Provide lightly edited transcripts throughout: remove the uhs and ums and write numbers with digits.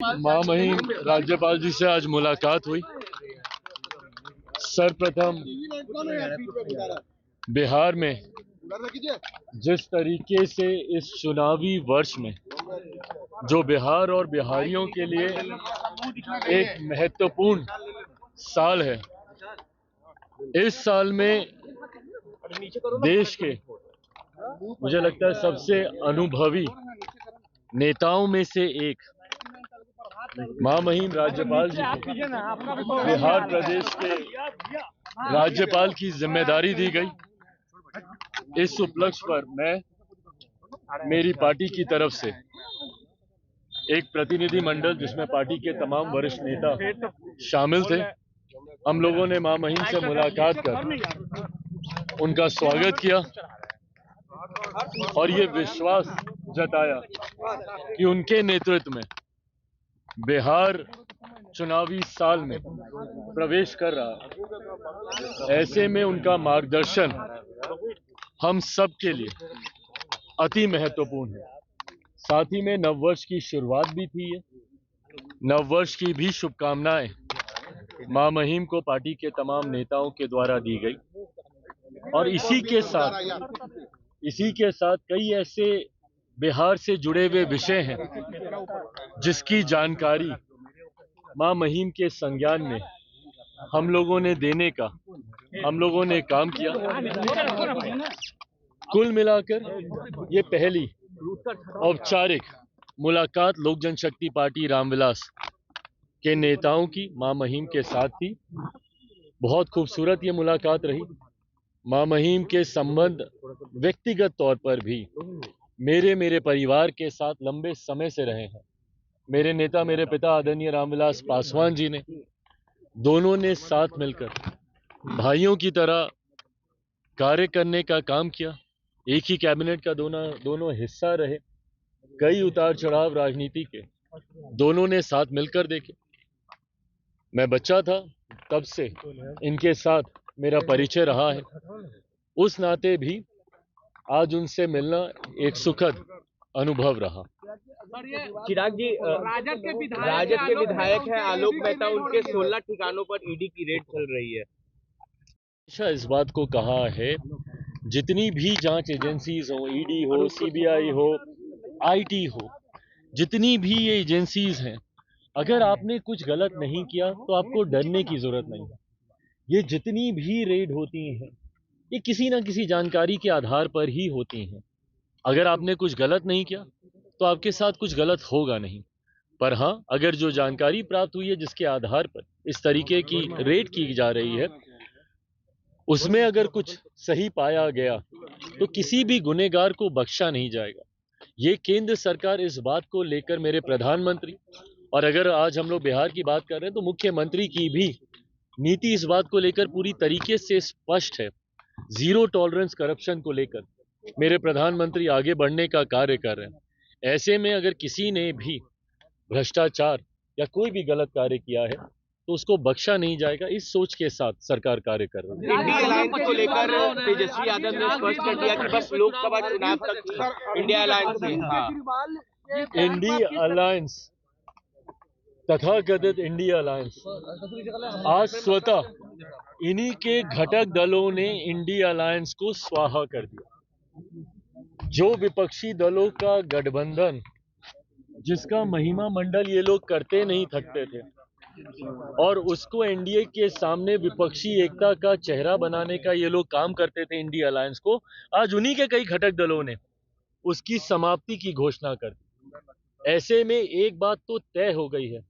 महामहिम राज्यपाल जी से आज मुलाकात हुई। सर्वप्रथम बिहार में जिस तरीके से इस चुनावी वर्ष में जो बिहार और बिहारियों के लिए एक महत्वपूर्ण साल है, इस साल में देश के मुझे लगता है सबसे अनुभवी नेताओं में से एक महामहिम राज्यपाल जी को बिहार प्रदेश के राज्यपाल की जिम्मेदारी दी गई। इस उपलक्ष्य पर मैं मेरी पार्टी की तरफ से एक प्रतिनिधि मंडल जिसमें पार्टी के तमाम वरिष्ठ नेता शामिल थे, हम लोगों ने महामहिम से मुलाकात कर उनका स्वागत किया और ये विश्वास जताया कि उनके नेतृत्व में बिहार चुनावी साल में प्रवेश कर रहा है। ऐसे में उनका मार्गदर्शन हम सब के लिए अति महत्वपूर्ण है। साथ ही में नववर्ष की शुरुआत भी थी। नववर्ष की भी शुभकामनाएं महामहिम को पार्टी के तमाम नेताओं के द्वारा दी गई और इसी के साथ कई ऐसे बिहार से जुड़े हुए विषय हैं जिसकी जानकारी महामहिम के संज्ञान में हम लोगों ने देने का हम लोगों ने काम किया। कुल मिलाकर ये पहली औपचारिक मुलाकात लोक जनशक्ति पार्टी रामविलास के नेताओं की महामहिम के साथ थी। बहुत खूबसूरत ये मुलाकात रही। महामहिम के संबंध व्यक्तिगत तौर पर भी मेरे परिवार के साथ लंबे समय से रहे हैं। मेरे नेता, मेरे पिता आदरणीय रामविलास पासवान जी ने, दोनों ने साथ मिलकर भाइयों की तरह कार्य करने का काम किया। एक ही कैबिनेट का दोनों हिस्सा रहे। कई उतार चढ़ाव राजनीति के दोनों ने साथ मिलकर देखे। मैं बच्चा था तब से इनके साथ मेरा परिचय रहा है। उस नाते भी आज उनसे मिलना एक सुखद अनुभव रहा। चिराग जी, राजद के विधायक हैं आलोक मेहता, उनके 16 ठिकानों पर ईडी की रेड चल रही है। हमेशा इस बात को कहा है, जितनी भी जांच एजेंसीज हो, ईडी हो, सीबीआई हो, आईटी हो, जितनी भी ये एजेंसीज हैं, अगर आपने कुछ गलत नहीं किया तो आपको डरने की जरूरत नहीं है। ये जितनी भी रेड होती हैं, ये किसी ना किसी जानकारी के आधार पर ही होती हैं। अगर आपने कुछ गलत नहीं किया तो आपके साथ कुछ गलत होगा नहीं। पर हाँ, अगर जो जानकारी प्राप्त हुई है जिसके आधार पर इस तरीके की रेड की जा रही है, उसमें अगर कुछ सही पाया गया तो किसी भी गुनहगार को बख्शा नहीं जाएगा। ये केंद्र सरकार इस बात को लेकर, मेरे प्रधानमंत्री, और अगर आज हम लोग बिहार की बात कर रहे हैं तो मुख्यमंत्री की भी नीति इस बात को लेकर पूरी तरीके से स्पष्ट है। जीरो टॉलरेंस करप्शन को लेकर मेरे प्रधानमंत्री आगे बढ़ने का कार्य कर रहे हैं। ऐसे में अगर किसी ने भी भ्रष्टाचार या कोई भी गलत कार्य किया है तो उसको बख्शा नहीं जाएगा। इस सोच के साथ सरकार कार्य कर रही है। इंडिया अलायंस को लेकर तेजस्वी यादव ने स्पष्ट कर दिया कि बस लोकसभा चुनाव तक इंडिया अलायंस से। इंडिया अलायंस, तथाकथित इंडिया अलायंस, आज स्वतः इन्हीं के घटक दलों ने इंडिया अलायंस को स्वाहा कर दिया। जो विपक्षी दलों का गठबंधन, जिसका महिमा मंडल ये लोग करते नहीं थकते थे और उसको एनडीए के सामने विपक्षी एकता का चेहरा बनाने का ये लोग काम करते थे इंडिया अलायंस को, आज उन्हीं के कई घटक दलों ने उसकी समाप्ति की घोषणा कर दी। ऐसे में एक बात तो तय हो गई है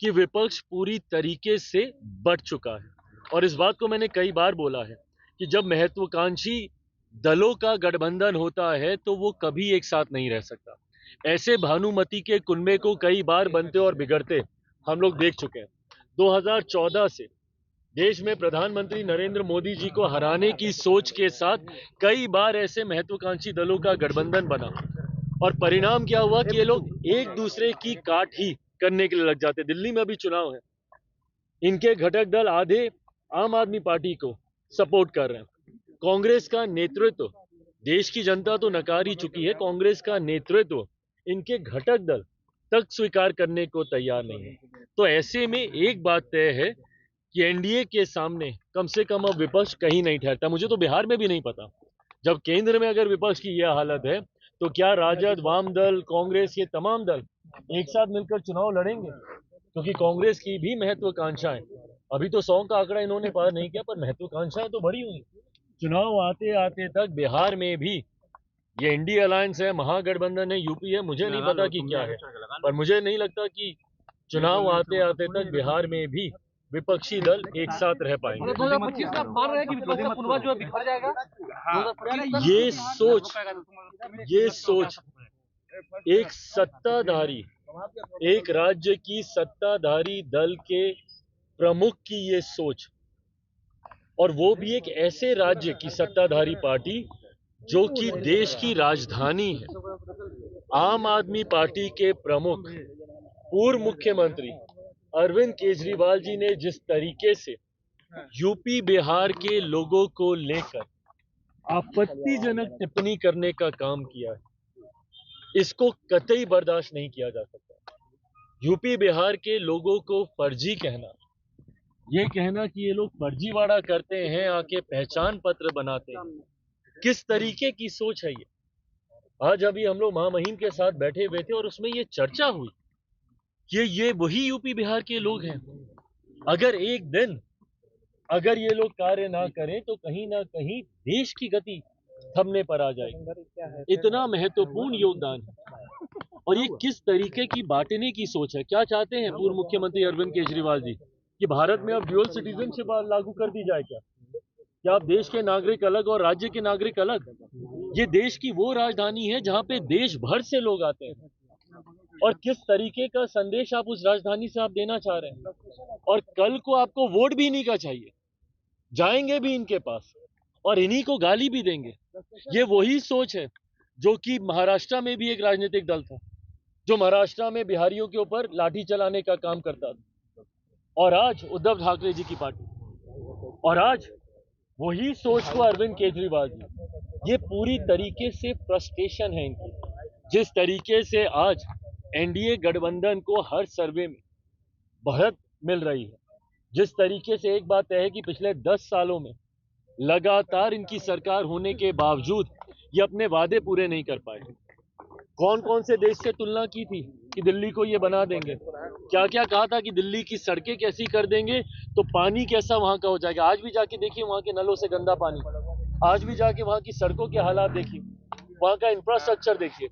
कि विपक्ष पूरी तरीके से बढ़ चुका है। और इस बात को मैंने कई बार बोला है कि जब महत्वाकांक्षी दलों का गठबंधन होता है तो वो कभी एक साथ नहीं रह सकता। ऐसे भानुमति के कुनबे को कई बार बनते और बिगड़ते हम लोग देख चुके हैं। 2014 से देश में प्रधानमंत्री नरेंद्र मोदी जी को हराने की सोच के साथ कई बार ऐसे महत्वाकांक्षी दलों का गठबंधन बना और परिणाम क्या हुआ कि ये लोग एक दूसरे की काट ही करने के लिए लग जाते। दिल्ली में अभी चुनाव है, इनके घटक दल आधे आम आदमी पार्टी को सपोर्ट कर रहे हैं। कांग्रेस का नेतृत्व, देश की जनता तो नकार ही चुकी है, कांग्रेस का नेतृत्व, इनके घटक दल तक स्वीकार करने को तैयार नहीं है। तो ऐसे में एक बात तय है कि एनडीए के सामने कम से कम अब विपक्ष कहीं नहीं ठहरता। मुझे तो बिहार में भी नहीं पता, जब केंद्र में अगर विपक्ष की यह हालत है तो क्या राजद, वाम दल, कांग्रेस, ये तमाम दल एक साथ मिलकर चुनाव लड़ेंगे? क्योंकि कांग्रेस की भी महत्वाकांक्षाएं, अभी तो 100 का आंकड़ा इन्होंने पार नहीं किया, पर महत्वाकांक्षाएं तो बढ़ी हुई। चुनाव आते आते तक बिहार में भी ये इंडिया अलायंस है, महागठबंधन है, यूपी है, मुझे नहीं पता कि क्या है, पर मुझे नहीं लगता कि चुनाव आते आते तक बिहार में भी विपक्षी दल एक साथ रह पाएंगे। 2025 का मान रहे हैं कि विपक्ष का पुनवा जो है बिखर जाएगा। ये सोच एक सत्ताधारी, एक राज्य की सत्ताधारी दल के प्रमुख की ये सोच, और वो भी एक ऐसे राज्य की सत्ताधारी पार्टी जो कि देश की राजधानी है। आम आदमी पार्टी के प्रमुख पूर्व मुख्यमंत्री अरविंद केजरीवाल जी ने जिस तरीके से यूपी बिहार के लोगों को लेकर आपत्तिजनक टिप्पणी करने का काम किया है, इसको कतई बर्दाश्त नहीं किया जा सकता। यूपी बिहार के लोगों को फर्जी कहना, ये कहना कि ये लोग फर्जीवाड़ा करते हैं, आके पहचान पत्र बनाते हैं, किस तरीके की सोच है ये? आज अभी हम लोग महामहिम के साथ बैठे हुए थे और उसमें ये चर्चा हुई कि ये वही यूपी बिहार के लोग हैं। अगर एक दिन अगर ये लोग कार्य ना करें तो कहीं ना कहीं देश की गति थमने पर आ जाएगी। इतना महत्वपूर्ण योगदान है। और ये किस तरीके की बांटने की सोच है? क्या चाहते हैं पूर्व मुख्यमंत्री अरविंद केजरीवाल जी कि भारत में अब ड्यूअल सिटीजनशिप लागू कर दी जाए? क्या आप देश के नागरिक अलग और राज्य के नागरिक अलग? ये देश की वो राजधानी है जहां पे देश भर से लोग आते हैं, और किस तरीके का संदेश आप उस राजधानी से आप देना चाह रहे हैं? और कल को आपको वोट भी इन्हीं का चाहिए, जाएंगे भी इनके पास और इन्हीं को गाली भी देंगे। ये वही सोच है जो कि महाराष्ट्र में भी एक राजनीतिक दल था, जो महाराष्ट्र में बिहारियों के ऊपर लाठी चलाने का काम करता था, और आज उद्धव ठाकरे जी की पार्टी, और आज वही सोच को अरविंद केजरीवाल जी। ये पूरी तरीके से फ्रस्ट्रेशन है इनकी। जिस तरीके से आज एनडीए गठबंधन को हर सर्वे में बढ़त मिल रही है, जिस तरीके से एक बात है कि पिछले 10 सालों में लगातार इनकी सरकार होने के बावजूद ये अपने वादे पूरे नहीं कर पाए। कौन कौन से देश से तुलना की थी कि दिल्ली को ये बना देंगे, क्या क्या कहा था कि दिल्ली की सड़कें कैसी कर देंगे तो पानी कैसा वहां का हो जाएगा। आज भी जाके देखिए वहां के नलों से गंदा पानी, आज भी जाके वहां की सड़कों के हालात देखिए, वहां का इंफ्रास्ट्रक्चर देखिए।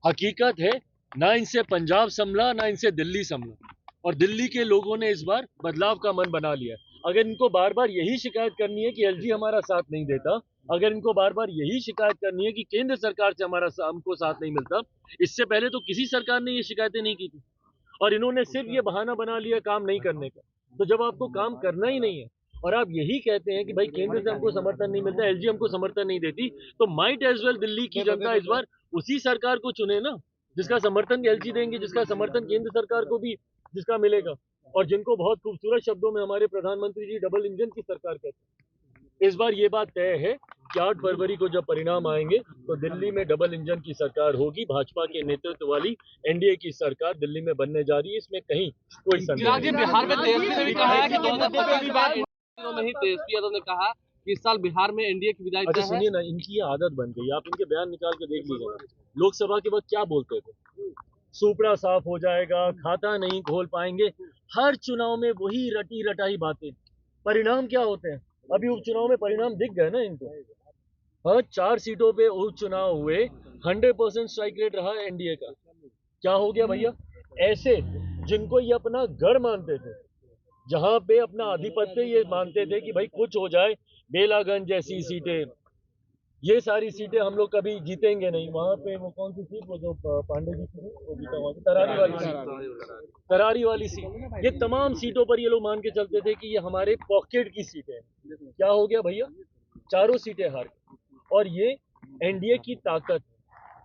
हकीकत है ना इनसे पंजाब संभला ना इनसे दिल्ली संभला, और दिल्ली के लोगों ने इस बार बदलाव का मन बना लिया। अगर इनको बार बार यही शिकायत करनी है कि एलजी हमारा साथ नहीं देता, अगर इनको बार बार यही शिकायत करनी है कि केंद्र सरकार से हमको साथ नहीं मिलता, इससे पहले तो किसी सरकार ने ये शिकायतें नहीं की थी, और इन्होंने सिर्फ ये बहाना बना लिया काम नहीं करने का। तो जब आपको काम करना ही नहीं है और आप यही कहते हैं कि भाई केंद्र से हमको समर्थन नहीं मिलता, एलजी हमको समर्थन नहीं देती, तो माइट एज वेल दिल्ली की जनता इस बार उसी सरकार को चुने ना, जिसका समर्थन एलजी देंगे, जिसका समर्थन केंद्र सरकार को भी जिसका मिलेगा, और जिनको बहुत खूबसूरत शब्दों में हमारे प्रधानमंत्री जी डबल इंजन की सरकार कहते हैं। इस बार ये बात तय है कि 8 फरवरी को जब परिणाम आएंगे तो दिल्ली में डबल इंजन की सरकार होगी। भाजपा के नेतृत्व वाली एनडीए की सरकार दिल्ली में बनने जा रही है, इसमें कहीं कोई संदेह नहीं। बिहार में तेजस्वी ने भी कहा है कि 2 मुद्दों में ही तेजस्वी यादव ने कहा कि इस साल बिहार में एनडीए की विदाई। अच्छा सुनिए ना, इनकी ये आदत बन गई, आप इनके बयान निकाल के देख लीजिएगा। लोकसभा के वक्त क्या बोलते थे, सुपड़ा साफ हो जाएगा, खाता नहीं खोल पाएंगे, हर चुनाव में वही रटी रटाई बातें। परिणाम क्या होते हैं? अभी उपचुनाव में परिणाम दिख गए ना इनको। हाँ, 4 सीटों पे उपचुनाव हुए, 100% स्ट्राइक रेट रहा एनडीए का। क्या हो गया भैया? ऐसे जिनको ये अपना गढ़ मानते थे, जहां पे अपना आधिपत्य ये मानते थे कि भाई कुछ हो जाए, बेलागंज जैसी सीटें, ये सारी सीटें हम लोग कभी जीतेंगे नहीं। वहां पे वो कौन सी सीट, वो जो पांडे जी की वो जीता, वहां तरारी वाली सीट, तरारी वाली सीट, ये तमाम सीटों पर ये लोग मान के चलते थे कि ये हमारे पॉकेट की सीटें हैं। क्या हो गया भैया? चारों सीटें हार गई। और ये एनडीए की ताकत,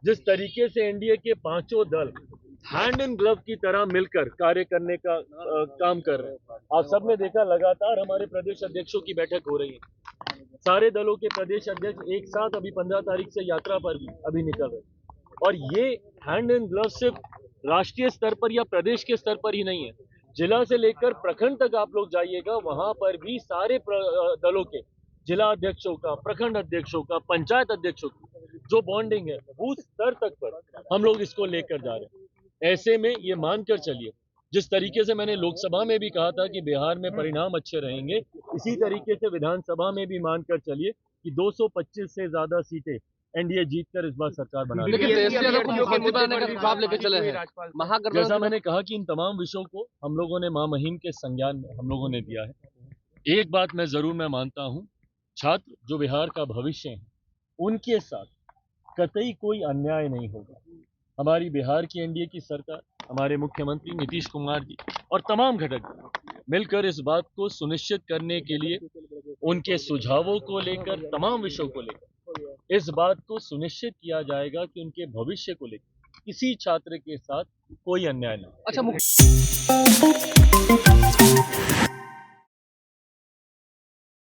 जिस तरीके से एनडीए के पांचों दल हैंड इन ग्लव की तरह मिलकर कार्य करने का काम कर रहे हैं। आप सबने देखा, लगातार हमारे प्रदेश अध्यक्षों की बैठक हो रही है, सारे दलों के प्रदेश अध्यक्ष एक साथ अभी 15 तारीख से यात्रा पर भी अभी निकल रहे हैं। और ये हैंड इन ग्लव सिर्फ राष्ट्रीय स्तर पर या प्रदेश के स्तर पर ही नहीं है, जिला से लेकर प्रखंड तक आप लोग जाइएगा, वहां पर भी सारे दलों के जिला अध्यक्षों का, प्रखंड अध्यक्षों का, पंचायत अध्यक्षों की जो बॉन्डिंग है बूथ स्तर तक पर हम लोग इसको लेकर जा रहे हैं। ऐसे में ये मानकर चलिए, जिस तरीके से मैंने लोकसभा में भी कहा था कि बिहार में परिणाम अच्छे रहेंगे, इसी तरीके से विधानसभा में भी मानकर चलिए कि 225 से ज्यादा सीटें एनडीए जीतकर इस बार सरकार बना रही है। लेकिन तेजस्वी यादव को मुख्यमंत्री बनाने का हिसाब लेके चले हैं जैसा महागठबंधन। मैंने कहा कि इन तमाम विषयों को हम लोगों ने मां महिम के संज्ञान में हम लोगों ने दिया है। एक बात मैं जरूर मानता हूं, छात्र जो बिहार का भविष्य है उनके साथ कतई कोई अन्याय नहीं होगा। हमारी बिहार की एनडीए की सरकार, हमारे मुख्यमंत्री नीतीश कुमार जी और तमाम घटक मिलकर इस बात को सुनिश्चित करने के लिए, उनके सुझावों को लेकर, तमाम विषयों को लेकर इस बात को सुनिश्चित किया जाएगा कि उनके भविष्य को लेकर किसी छात्र के साथ कोई अन्याय न हो। अच्छा